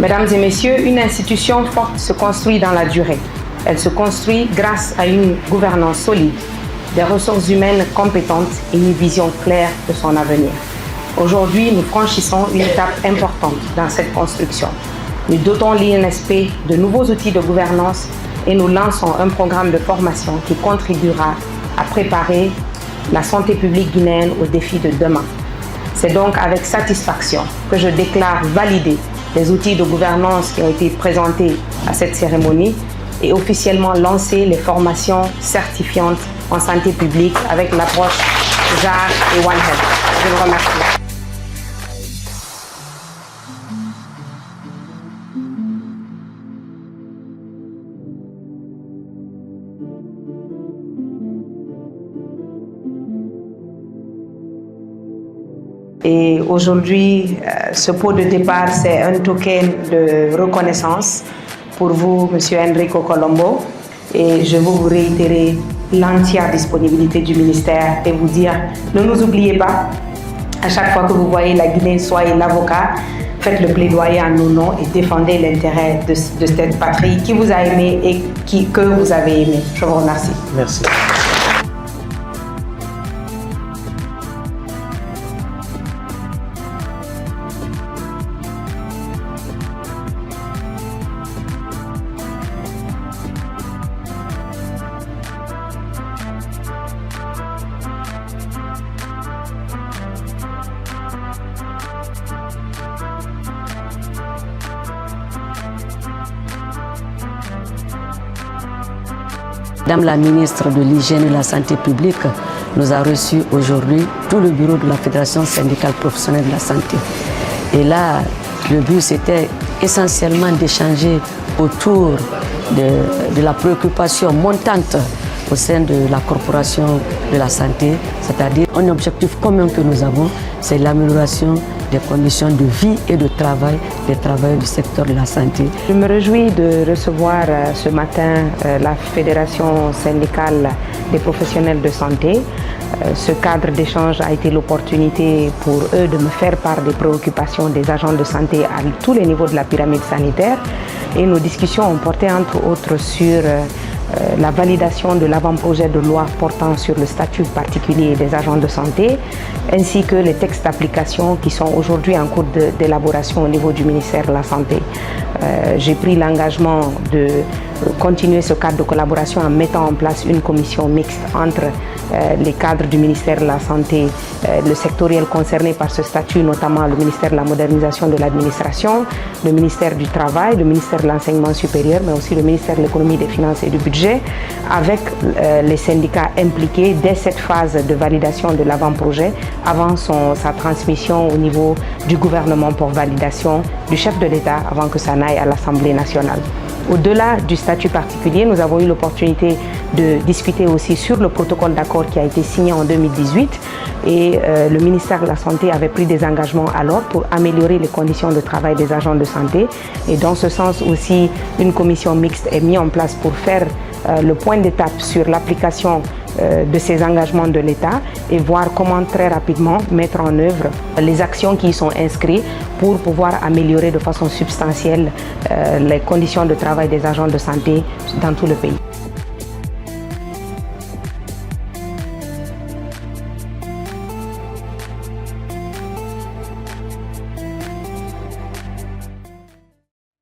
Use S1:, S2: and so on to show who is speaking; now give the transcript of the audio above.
S1: Mesdames et messieurs, une institution forte se construit dans la durée. Elle se construit grâce à une gouvernance solide, des ressources humaines compétentes et une vision claire de son avenir. Aujourd'hui, nous franchissons une étape importante dans cette construction. Nous dotons l'INSP de nouveaux outils de gouvernance et nous lançons un programme de formation qui contribuera à préparer la santé publique guinéenne aux défis de demain. C'est donc avec satisfaction que je déclare valider les outils de gouvernance qui ont été présentés à cette cérémonie et officiellement lancer les formations certifiantes en santé publique avec l'approche JAR et One Health. Je vous remercie. Et aujourd'hui, ce pot de départ, c'est un token de reconnaissance pour vous, M. Enrico Colombo. Et je veux vous réitérer l'entière disponibilité du ministère et vous dire, ne nous oubliez pas, à chaque fois que vous voyez la Guinée, soyez l'avocat, faites le plaidoyer en nos noms et défendez l'intérêt de cette patrie qui vous a aimé et que vous avez aimé. Je vous remercie.
S2: Merci.
S3: Madame la ministre de l'Hygiène et de la Santé publique nous a reçus aujourd'hui tout le bureau de la Fédération syndicale professionnelle de la santé. Et là, le but c'était essentiellement d'échanger autour de la préoccupation montante au sein de la corporation de la santé, c'est-à-dire un objectif commun que nous avons, c'est l'amélioration des conditions de vie et de travail des travailleurs du secteur de la santé.
S1: Je me réjouis de recevoir ce matin la Fédération syndicale des professionnels de santé. Ce cadre d'échange a été l'opportunité pour eux de me faire part des préoccupations des agents de santé à tous les niveaux de la pyramide sanitaire. Et nos discussions ont porté entre autres sur la validation de l'avant-projet de loi portant sur le statut particulier des agents de santé, ainsi que les textes d'application qui sont aujourd'hui en cours d'élaboration au niveau du ministère de la Santé. J'ai pris l'engagement de continuer ce cadre de collaboration en mettant en place une commission mixte entre les cadres du ministère de la Santé, le sectoriel concerné par ce statut, notamment le ministère de la Modernisation de l'Administration, le ministère du Travail, le ministère de l'Enseignement supérieur, mais aussi le ministère de l'Économie, des Finances et du Budget, avec les syndicats impliqués dès cette phase de validation de l'avant-projet, avant sa transmission au niveau du gouvernement pour validation du chef de l'État, avant que ça n'aille à l'Assemblée nationale. Au-delà du statut particulier, nous avons eu l'opportunité de discuter aussi sur le protocole d'accord qui a été signé en 2018 et le ministère de la Santé avait pris des engagements alors pour améliorer les conditions de travail des agents de santé et dans ce sens aussi une commission mixte est mise en place pour faire le point d'étape sur l'application de ces engagements de l'État et voir comment très rapidement mettre en œuvre les actions qui y sont inscrites pour pouvoir améliorer de façon substantielle les conditions de travail des agents de santé dans tout le pays.